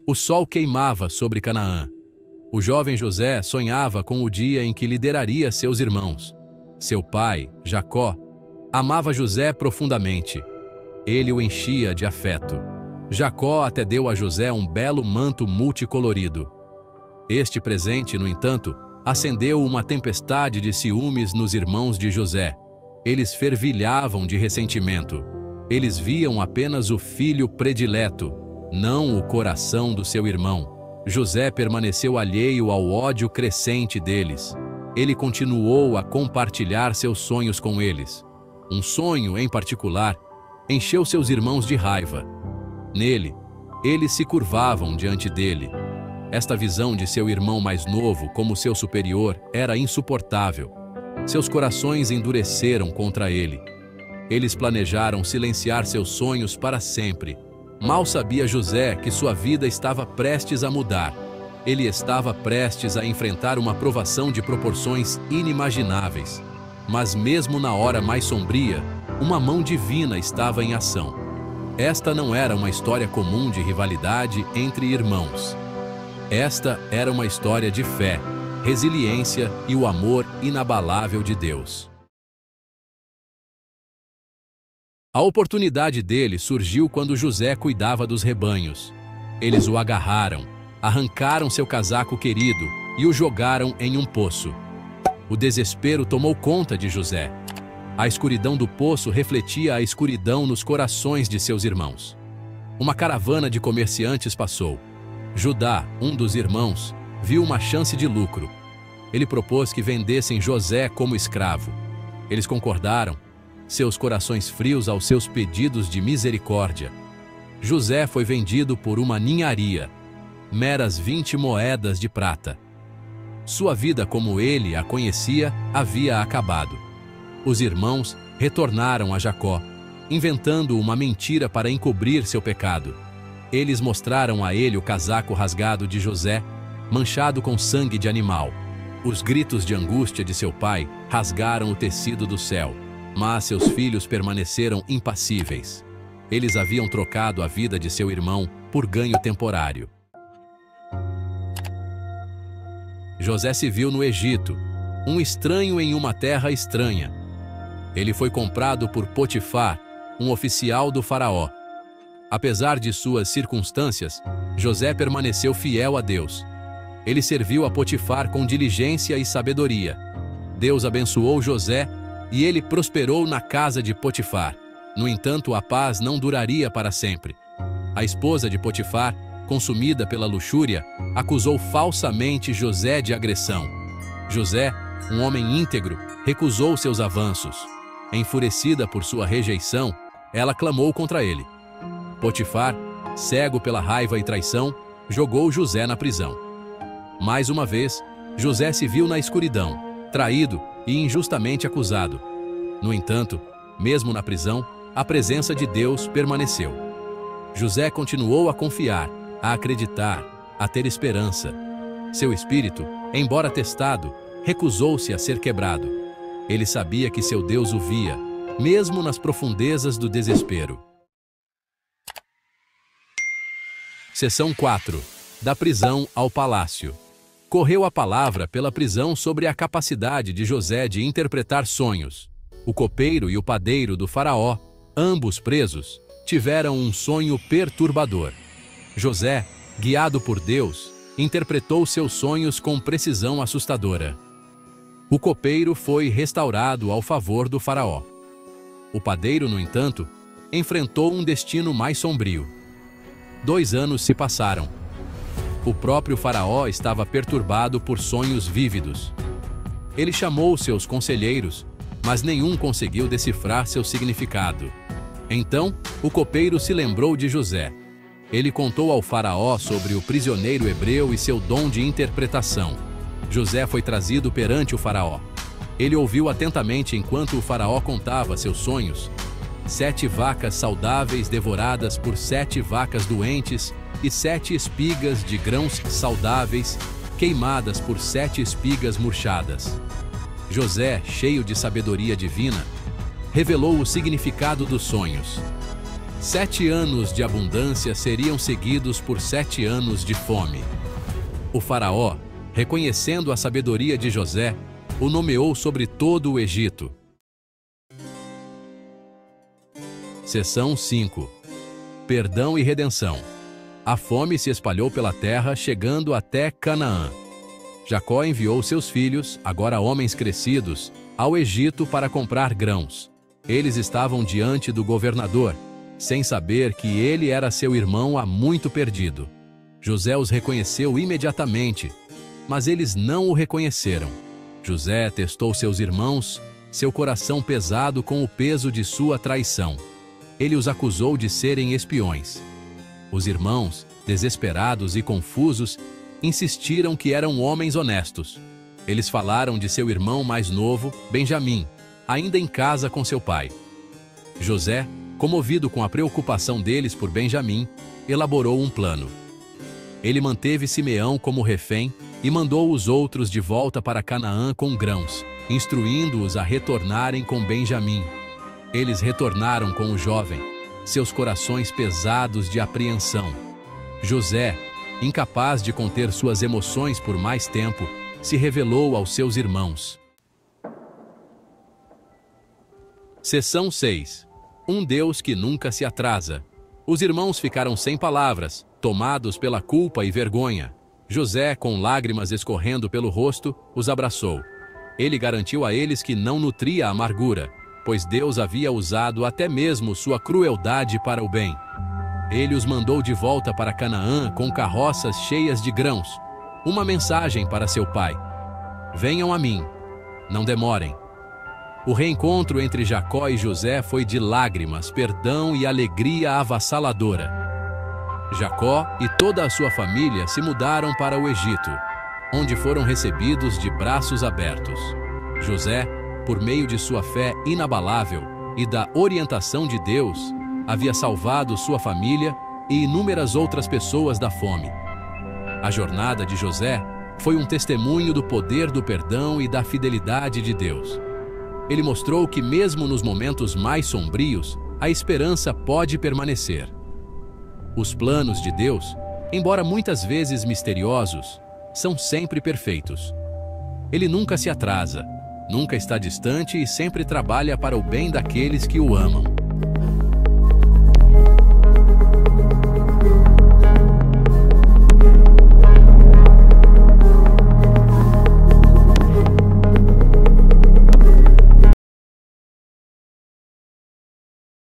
O sol queimava sobre Canaã. O jovem José sonhava com o dia em que lideraria seus irmãos. Seu pai, Jacó, amava José profundamente. Ele o enchia de afeto. Jacó até deu a José um belo manto multicolorido. Este presente, no entanto, acendeu uma tempestade de ciúmes nos irmãos de José. Eles fervilhavam de ressentimento. Eles viam apenas o filho predileto, não o coração do seu irmão. José permaneceu alheio ao ódio crescente deles. Ele continuou a compartilhar seus sonhos com eles. Um sonho, em particular, encheu seus irmãos de raiva. Nele, eles se curvavam diante dele. Esta visão de seu irmão mais novo como seu superior era insuportável. Seus corações endureceram contra ele. Eles planejaram silenciar seus sonhos para sempre. Mal sabia José que sua vida estava prestes a mudar. Ele estava prestes a enfrentar uma provação de proporções inimagináveis. Mas mesmo na hora mais sombria, uma mão divina estava em ação. Esta não era uma história comum de rivalidade entre irmãos. Esta era uma história de fé, resiliência e o amor inabalável de Deus. A oportunidade dele surgiu quando José cuidava dos rebanhos. Eles o agarraram, arrancaram seu casaco querido e o jogaram em um poço. O desespero tomou conta de José. A escuridão do poço refletia a escuridão nos corações de seus irmãos. Uma caravana de comerciantes passou. Judá, um dos irmãos, viu uma chance de lucro. Ele propôs que vendessem José como escravo. Eles concordaram, seus corações frios aos seus pedidos de misericórdia. José foi vendido por uma ninharia, meras 20 moedas de prata. Sua vida como ele a conhecia havia acabado. Os irmãos retornaram a Jacó, inventando uma mentira para encobrir seu pecado. Eles mostraram a ele o casaco rasgado de José, manchado com sangue de animal. Os gritos de angústia de seu pai rasgaram o tecido do céu, mas seus filhos permaneceram impassíveis. Eles haviam trocado a vida de seu irmão por ganho temporário. José se viu no Egito, um estranho em uma terra estranha. Ele foi comprado por Potifar, um oficial do faraó. Apesar de suas circunstâncias, José permaneceu fiel a Deus. Ele serviu a Potifar com diligência e sabedoria. Deus abençoou José e ele prosperou na casa de Potifar. No entanto, a paz não duraria para sempre. A esposa de Potifar, consumida pela luxúria, acusou falsamente José de agressão. José, um homem íntegro, recusou seus avanços. Enfurecida por sua rejeição, ela clamou contra ele. Potifar, cego pela raiva e traição, jogou José na prisão. Mais uma vez, José se viu na escuridão, traído e injustamente acusado. No entanto, mesmo na prisão, a presença de Deus permaneceu. José continuou a confiar, a acreditar, a ter esperança. Seu espírito, embora testado, recusou-se a ser quebrado. Ele sabia que seu Deus o via, mesmo nas profundezas do desespero. Seção 4. Da prisão ao palácio. Correu a palavra pela prisão sobre a capacidade de José de interpretar sonhos. O copeiro e o padeiro do faraó, ambos presos, tiveram um sonho perturbador. José, guiado por Deus, interpretou seus sonhos com precisão assustadora. O copeiro foi restaurado ao favor do faraó. O padeiro, no entanto, enfrentou um destino mais sombrio. 2 anos se passaram. O próprio faraó estava perturbado por sonhos vívidos. Ele chamou seus conselheiros, mas nenhum conseguiu decifrar seu significado. Então, o copeiro se lembrou de José. Ele contou ao faraó sobre o prisioneiro hebreu e seu dom de interpretação. José foi trazido perante o faraó. Ele ouviu atentamente enquanto o faraó contava seus sonhos. 7 vacas saudáveis devoradas por 7 vacas doentes e 7 espigas de grãos saudáveis queimadas por 7 espigas murchadas. José, cheio de sabedoria divina, revelou o significado dos sonhos. 7 anos de abundância seriam seguidos por 7 anos de fome. O faraó, reconhecendo a sabedoria de José, o nomeou sobre todo o Egito. Seção 5. Perdão e redenção. A fome se espalhou pela terra, chegando até Canaã. Jacó enviou seus filhos, agora homens crescidos, ao Egito para comprar grãos. Eles estavam diante do governador, sem saber que ele era seu irmão há muito perdido. José os reconheceu imediatamente, mas eles não o reconheceram. José testou seus irmãos, seu coração pesado com o peso de sua traição. Ele os acusou de serem espiões. Os irmãos, desesperados e confusos, insistiram que eram homens honestos. Eles falaram de seu irmão mais novo, Benjamim, ainda em casa com seu pai. José, comovido com a preocupação deles por Benjamim, elaborou um plano. Ele manteve Simeão como refém e mandou os outros de volta para Canaã com grãos, instruindo-os a retornarem com Benjamim. Eles retornaram com o jovem, seus corações pesados de apreensão. José, incapaz de conter suas emoções por mais tempo, se revelou aos seus irmãos. Seção 6. Um Deus que nunca se atrasa. Os irmãos ficaram sem palavras, tomados pela culpa e vergonha. José, com lágrimas escorrendo pelo rosto, os abraçou. Ele garantiu a eles que não nutria amargura, pois Deus havia usado até mesmo sua crueldade para o bem. Ele os mandou de volta para Canaã com carroças cheias de grãos, uma mensagem para seu pai: venham a mim, não demorem. O reencontro entre Jacó e José foi de lágrimas, perdão e alegria avassaladora. Jacó e toda a sua família se mudaram para o Egito, onde foram recebidos de braços abertos. José, por meio de sua fé inabalável e da orientação de Deus, havia salvado sua família e inúmeras outras pessoas da fome. A jornada de José foi um testemunho do poder do perdão e da fidelidade de Deus. Ele mostrou que mesmo nos momentos mais sombrios, a esperança pode permanecer. Os planos de Deus, embora muitas vezes misteriosos, são sempre perfeitos. Ele nunca se atrasa, nunca está distante e sempre trabalha para o bem daqueles que o amam.